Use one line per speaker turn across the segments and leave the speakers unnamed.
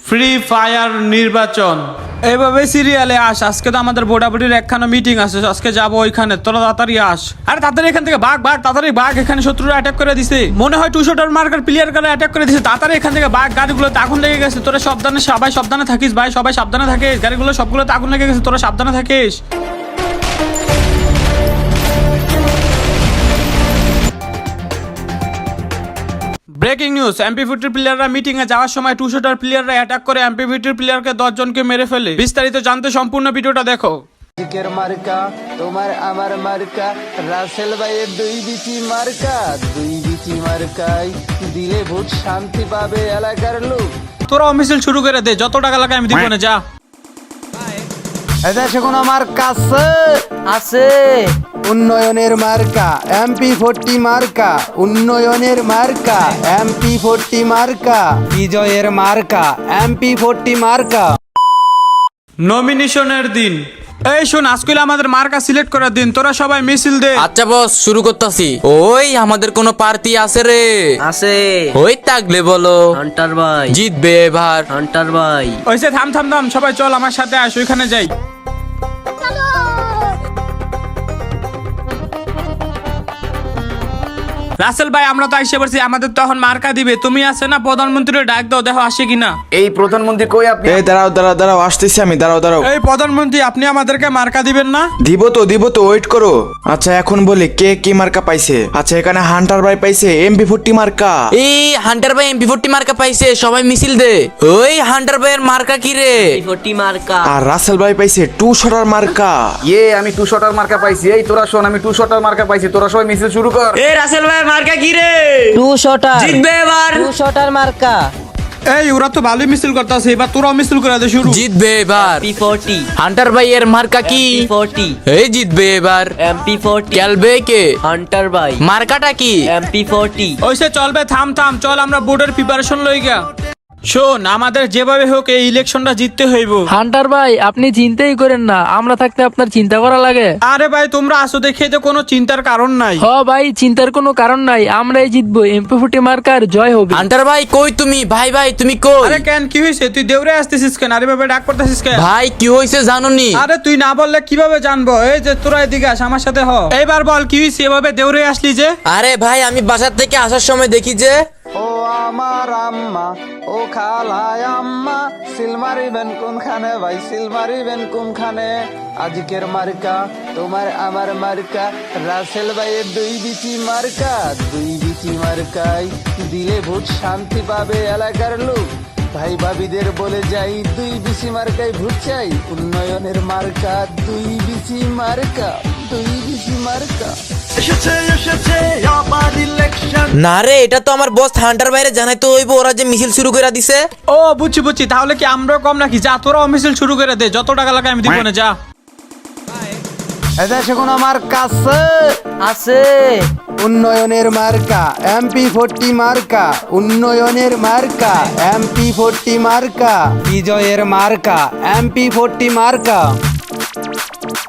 Free fire নির্বাচন এইভাবে সিরিয়ালে আস। আজকে তো আমাদের বোটাবুটির একখানা মিটিং আছে, আজকে যাবো ওইখানে। তোরা তাড়াতাড়ি আস। আরে তাড়াতাড়ি এখান থেকে ভাগ ভাগ, তাড়াতাড়ি ভাগ। এখানে শত্রুরা অ্যাটাক করে দিছে, মনে হয় 200 মার্কার প্লেয়ার করে অ্যাটাক করে দিছে। তাড়াতাড়ি এখান থেকে ভাগ, গাড়িগুলোতে আগুন লেগে গেছে। তোরা সাবধানে, সবাই সাবধানে থাকিস ভাই, সবাই সাবধানে থাকিস। গাড়িগুলো সবগুলোতে আগুন লেগে গেছে, তোরা সাবধানে থাকিস। ব্রেকিং নিউজ, এমপি40 প্লেয়াররা মিটিং এ যাওয়ার সময় 200 প্লেয়াররা অ্যাটাক করে এমপি40 প্লেয়ারকে 10 জনকে মেরে ফেলে। বিস্তারিত জানতে সম্পূর্ণ ভিডিওটা দেখো।
জিকের মার্কা তোমার আমার মার্কা, রাসেল ভাইয়ের দুই বিচি মার্কা, দুই বিচি মার্কাই দিলে ভোট শান্তি পাবে এলাকার লোক।
তোরা মিছিল শুরু করে দে, যত টাকা লাগে আমি দিব না, যা।
এদেশে কোন মার্কা আছে?
আছে
উন্নয়নের মার্কা এমপি40 মার্কা, উন্নয়নের মার্কা এমপি40 মার্কা, বিজয়ের মার্কা এমপি40 মার্কা।
নমিনেশনের দিন। এই শোন, আজকে আমাদের মার্কা সিলেক্ট করার দিন। তোরা সবাই মিছিল দে।
আচ্ছা বস, শুরু করতেছি। ওই আমাদের কোন প্রার্থী আছে রে?
আছে
ওই থাকলে বলো।
হান্টার ভাই,
জিতবে এবার।
হান্টার ভাই।
ওইসে থাম থাম থাম, সবাই চল আমার সাথে আস, ওইখানে যাই। রাসেল ভাই, আমরা তো আইসে পারছি, আমাদের তখন মার্কা দিবে। তুমি আছে না, প্রধানমন্ত্রীর ডাক দাও, দেখো আসে কিনা।
এই প্রধানমন্ত্রী কই আপনি?
এই দাঁড়াও আসতেছি আমি, দাঁড়াও।
এই প্রধানমন্ত্রী, আপনি আমাদেরকে মার্কা দিবেন না?
দিব তো ওয়েট করো। আচ্ছা এখন বলি কে কি মার্কা পাইছে। আচ্ছা এখানে হান্টার ভাই পাইছে এমপি40 মার্কা।
এই হান্টার ভাই এমপি40 মার্কা পাইছে, সবাই মিছিল দে। ওই হান্টার ভাইয়ের মার্কা কি রে?
40 মার্কা।
আর রাসেল ভাই পাইছে 200 মার্কা।
আমি 200 মার্কা পাইছি। এই তোরা শোন, আমি 200 মার্কা পাইছি। তোরা সবাই মিছিল শুরু কর।
এই রাসেল ভাইয়ের মার্কা কি রে? 200
জিতবে এবার।
200 মার্কা।
এই ওরা তো ভালোই মিছিল করতেছে, এবার তোরাও মিছিল করে দে শুরু।
জিতবে এবার।
MP40
হান্টার ভাইয়ের মার্কা কি?
MP40
এই জিতবে এবার।
MP40
খেলবে কে?
হান্টার ভাই।
মার্কাটা কি?
MP40
ওইসে চলবে, থাম থাম, চল আমরা বোর্ডের প্রিপারেশন লই গা। শোন, আমাদের যেভাবে হোক এই ইলেকশনটা জিততে হইব।
হান্টার ভাই, আপনি চিন্তাই করেন না, আমরা থাকতে আপনার চিন্তা করা লাগে?
আরে ভাই, তোমরা আসো দেখে তো কোনো চিন্তার কারণ নাই।
হ ভাই, চিন্তার কোনো কারণ নাই, আমরাই জিতবো। MP40 মার্কার জয় হবে।
হান্টার ভাই কই তুমি? ভাই তুমি কই?
আরে কেন, কি হয়েছে? তুই দেউরে আসতেছিস কেন? আরে ভাবে ডাক করতেছিস কেন?
ভাই কি হয়েছে জানোনি?
আরে তুই না বললে কিভাবে জানবো? এই যে তোরা এদিকে আস, আমার সাথে হ। এইবার বল কি হয়েছে, এভাবে দেউরে আসলি যে?
আরে ভাই, আমি বাজার থেকে আসার সময় দেখি যে
ও আমার আম্মা, ও খালায় আম্মা, সিল মারিবেন কোনখানে ভাই, সিল মারিবেন কোনখানে? আজকের মার্কা তোমার আমার মার্কা, রাসেল ভাইয়ের দুই বিচি মার্কা, দুই বিচি মার্কাই দিলে ভোট শান্তি পাবে এলাকার লোক। ভাই ভাবিদের বলে যাই, দুই বিচি মার্কাই ভোট চাই, উন্নয়নের মার্কা দুই বিচি মার্কা, দুই বিচি মার্কা।
না রে, এটা তো আমার বস হান্টার বাইরে জানাই তো হইব, ওরা যে মিছিল শুরু করে দিছে।
ও বুঝছি, তাহলে কি আমরাও কম নাকি? যা, তোরাও মিছিল শুরু করে দে, যত টাকা লাগে আমি দিব না, যা।
এদেশে কোন মার্কা আছে?
আছে
উন্নয়নের মার্কা এমপি40 মার্কা, উন্নয়নের মার্কা এমপি40 মার্কা, বিজয়ের মার্কা এমপি40 মার্কা।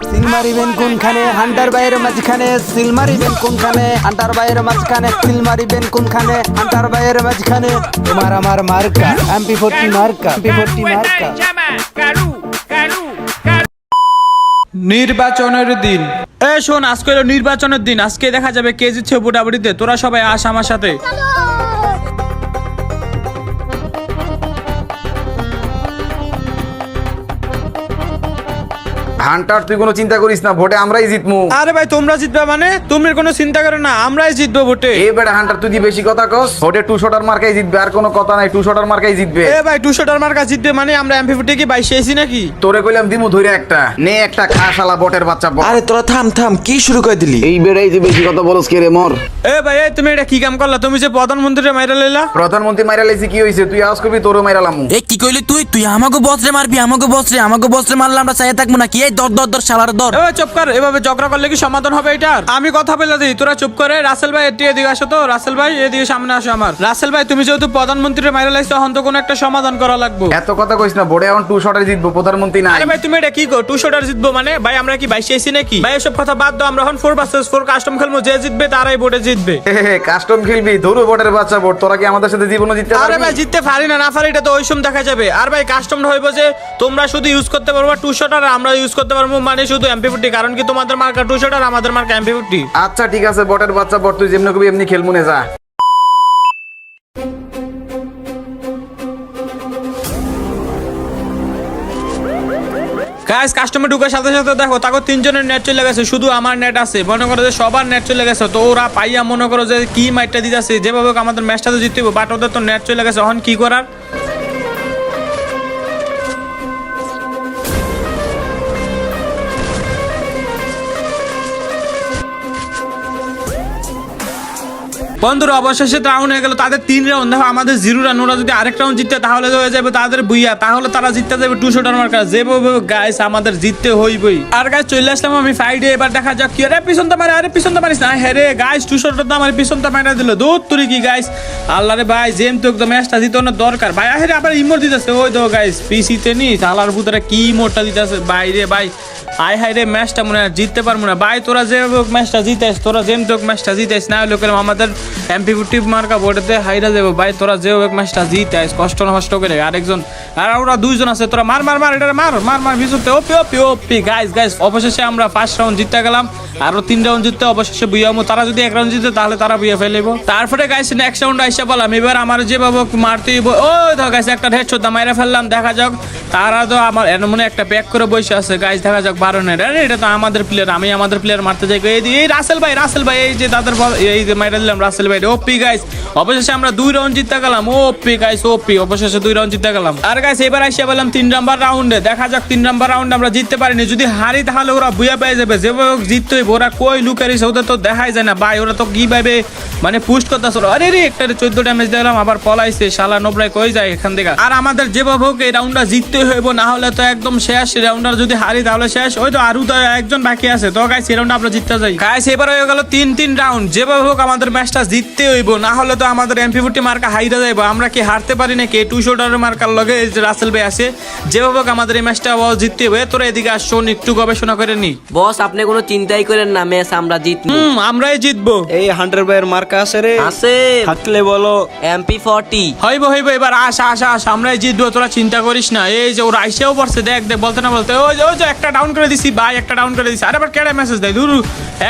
সিল মারিবেন কোনখানে? হান্টার ভাইয়ের মাঝখানে। সিল মারিবেন কোনখানে? হান্টার ভাইয়ের মাঝখানে। সিল মারিবেন কোনখানে? হান্টার ভাইয়ের মাঝখানে। তোমার আমার মার্কা এমপি40 মার্কা, এমপি40 মার্কা।
নির্বাচনের দিন। এ শোন, আজকে হলো নির্বাচনের দিন। আজকে দেখা যাবে কে জিতছে বোটাবুটিতে। তোরা সবাই আস আমার সাথে।
হান্টার, তুই কোনো চিন্তা করিস না, ভোটে আমরাই জিতমু।
আরে ভাই, তোমরা জিতবে মানে? তুমি কোনো চিন্তা করো না, আমরাই জিতবো ভোটে।
এই বেটা হান্টার, তুই কি বেশি কথা কস? ভোটে 200 মার্কাই জিতবে, আর কোনো কথা নাই, 200 মার্কাই জিতবে।
এ ভাই, 200 মার্কা জিতবে মানে আমরা এমপি40 কি বাইশে এসি নাকি?
তোরে কইলাম দিমু ধরে একটা নে, একটা খা শালা বটের বাচ্চা।
আরে তোরা থাম কি শুরু করে দিলি?
এই বেড়াই যে বেশি কথা বলস কে রে মর।
এ ভাই, তুমি এটা কি কাম করলা? তুমি যে প্রধানমন্ত্রী মাইরা লইলা।
প্রধানমন্ত্রী মাইরা লাইছি, কি হইছে? তুই আওয়াজ করবি, তোরও মাইরা লামু।
এ কি কইলি তুই? তুই আমাকে বসরে মারবি? আমাকে বসরে মারলে আমরা চাই থাকবো না কি? এই ধর শালার ধর।
এ চুপ কর, এভাবে ঝগড়া করলে কি সমাধান হবে এটার? আমি কথা বলে দিই, তোরা চুপ করে। রাসেল ভাই এদিকে আসো তো। রাসেল ভাই এদিকে সামনে আসো আমার। রাসেল ভাই তুমি যেহেতু প্রধানমন্ত্রীর মাইরে লাগছো, এখন তো কোনো একটা সমাধান করা লাগবে।
এত কথা কইস না, বোর্ডে এখন টু শটার জিতবো, প্রধানমন্ত্রী নাই।
আরে ভাই তুমি এটা কি গো, 2 শটার জিতবো মানে? ভাই আমরা কি 22 এসি নাকি? ভাই এসব কথা বাদ দাও, আমরা এখন 4 ভার্সেস 4 কাস্টম খেলবো। যে জিতবে তারাই বোর্ডে জিতবে।
কাস্টম খেলবি? ধরু বোর্ডের বাচ্চা বোর্ড, তোরা কি আমাদের সাথে জীবনে জিততে
আরে
পারবি?
ভাই জিততে পারি না পারি এটা তো ওই সময় দেখা যাবে। আর ভাই কাস্টমটা হইব যে তোমরা শুধু ইউজ করতে পারবা 2 শটার, আমরা ইউজ করতে পারবো মানে শুধু MP40, কারণ কি তোমাদের মার্কা 2 শটার, আমাদের মার্কা MP40।
আচ্ছা ঠিক আছে, বটের বাচ্চা বট, তুই যেমনি কবি এমনি খেলমুনে যা।
গাইস কাস্টমে ঢুকার সাথে সাথে দেখো তাকে 3 জনের নেট চলে গেছে, শুধু আমার নেট আছে। মনে করো যে সবার নেট চলে গেছে, তো ওরা পাইয়া মনে করো যে কি মাইটটা দিতেছে, যেভাবে হোক আমাদের ম্যাচটা তো জিততে হবে, বাট ওদের তো নেট চলে গেছে, এখন কি করার? বন্ধুরা অবশেষে রাউন্ড হয়ে গেল, তাদের 3 রাউন্ড। দেখো আমাদের 0 রান, ওরা যদি আরেক রাউন্ড জিততে তাহলে হয়ে যাবে তাদের বুইয়া, তাহলে তারা জিততে যাবে 2 শটার মার্কা। যেভাবে গাইস আমাদের জিততে হইবই। আর গাইস চলে আসলাম আমি ফাইডে, এবার দেখা যাক কি। আরে পিছন তো মারে, আরে পিছন তো মারিস না। হ্যাঁ রে গাইস 2 শটার তো আমার পিছন তো মারা দিল, দূর তুই কি গাইস। আল্লাহ রে ভাই জেম তো একদম ম্যাচটা জিতানোর দরকার ভাই। আরে আবার ইমোট দিতেছে, ওই দেখো গাইস পিসিতে নি আল্লাহর পুতরা কি ইমোটটা দিতেছে বাইরে ভাই। আয় হাই রে ম্যাচটা মনে হয় জিততে পারবো না ভাই। তোরা যে ম্যাচটা জিতাইস, তোরা যেম তো ম্যাচটা জিতাইস, না হলে আমাদের MP40 মার্কা বোর্ডেতে হাইরা যাবো ভাই। তোরা যে ম্যাচটা জিতাইস কষ্ট নষ্ট করে। আরেকজন আর ওরা 2 জন আছে, তোরা মার মার মার এটা মার ভিজুতে। ওপি ওপি ওপি গাইস অবশেষে আমরা 1st রাউন্ড জিততে গেলাম, আরো 3 রাউন্ড জিততে অবশেষে বুইয়ামো। তারা যদি 1 রাউন্ড জিতে তাহলে তারা বুইয়া ফেলবো। তারপরে গাইস নেক্সট রাউন্ড আইসা বললাম, এবার আমার যেভাবে মারতে ওই ধর গাইস একটা হেডশট মাইরা ফেললাম। দেখা যাক তারা তো আমার মনে একটা প্যাক করে বসে আছে গাইস, দেখা যাক 12 নেট। আরে এটা তো আমাদের প্লেয়ার, আমি আমাদের প্লেয়ার মারতে যাই। এই রাসেল ভাই এই যে তাদের এই যে মাইরা দিলাম রাসেল ভাই। ওপি গাইস অবশেষে আমরা 2 রাউন্ড জিততে গেলাম। ওপি গাইস ওপি অবশেষে 2 রাউন্ড জিততে গেলাম। আর গাইস এবার আইসা বললাম 3 নাম্বার রাউন্ডে, দেখা যাক 3 নাম্বার রাউন্ডে আমরা জিততে পারিনি। যদি হারি তাহলে ওরা বুয়া পেয়ে যাবে, যেভাবে জিততে হইব। ওরা কই লুকারিস, ওদের তো দেখাই যায় না ভাই। ওরা তো কিভাবে মানে পুশ করতেছে। আরে রে একটা 14 ড্যামেজ দিলাম, আবার পলাইছে শালা নোবরাই কই যায় এখান থেকে। আর আমাদের যেভাবে হোক এই রাউন্ডটা জিততে হইব, না হলে তো একদম শেষ। রাউন্ডার যদি হারি তাহলে শেষ। ওই তো আরো তো একজন বাকি আছে, তো গাইস এই রাউন্ডে আমরা জিততে যাই। গাইস এবার হয়ে গেল 3 রাউন্ড। যেভাবে হোক আমাদের ম্যাচটা জিততে হইব, না হলে তো আমাদের MP40 মার্কা হাইরা যাইব। আমরা কি হারতে পারি নাকি? 2 শটারের মার্কার লগে এই যে রাসেল ভাই আছে, যেভাবে হোক আমাদের এই ম্যাচটা জিততে হবে। তোরা এদিকে আসো, একটু গবেষণা করে নি।
বস আপনি কোনো চিন্তাই করেন না, ম্যাচ আমরা জিতবো।
আমরাই জিতবো।
এই 100 ভাইয়ের মার্কা আছে রে,
আছে
থাকলে বলো।
MP40
হইব এবার আস আমরাই জিতবো, তোরা চিন্তা করিস না। এই যে ওরা আইসেও পড়ছে, দেখ বলতে না বলতে ওই যে একটা ডাউন করে দিছি ভাই, একটা ডাউন করে দিছি। আরে আবার কেডা মেসেজ দেয় দূর,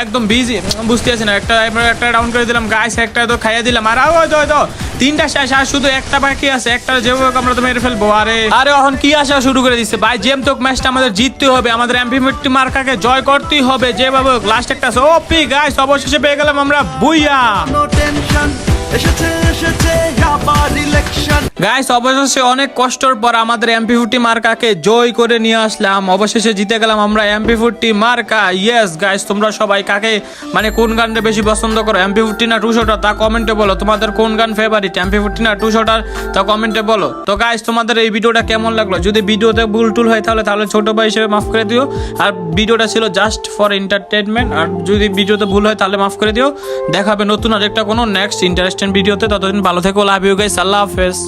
একদম বিজি বুঝতে আছি না। একটা ডাউন করে দিলাম গাইস, একটা তো খাইয়া দিলাম। আর ওই তো 3টা শেষ, আর শুধু একটা বাকি আছে। একটা যেভাবে আমরা তো মেরে ফেলবো। আরে এখন কি আসা শুরু করে দিচ্ছে ভাই। জেম তো ম্যাচটা আমাদের জিততে হবে, আমাদের MP40 মার্কাকে জয় করতেই হবে যেভাবে। লাস্ট একটা ওপি গাইস অবশেষে পেয়ে গেলাম আমরা বুইয়া। গাইস অবশেষে অনেক কষ্টের পর আমাদের MP40 মার্কাকে জয় করে নিয়ে আসলাম। অবশেষে জিতে গেলাম আমরা MP40 মার্কা। ইয়েস গাইস তোমরা সবাই কাকে মানে কোন গানটা বেশি পছন্দ করো, MP40 না 2 শটার, তা কমেন্টে বলো। তোমাদের কোন গান ফেভারিট, MP40 না 2 শটার, তা কমেন্টে বলো। তো গাইস তোমাদের এই ভিডিওটা কেমন লাগলো? যদি ভিডিওতে ভুল টুল হয় তাহলে ছোট ভাই হিসেবে মাফ করে দিও। আর ভিডিওটা ছিল জাস্ট ফর এন্টারটেনমেন্ট। আর যদি ভিডিওতে ভুল হয় তাহলে মাফ করে দিও। দেখাবে নতুন আরেকটা কোনো নেক্সট ইন্টারেস্টিং ভিডিওতে। ততদিন ভালো থেকো, লাভ ইউ গাইস, আল্লাহ হাফেজ।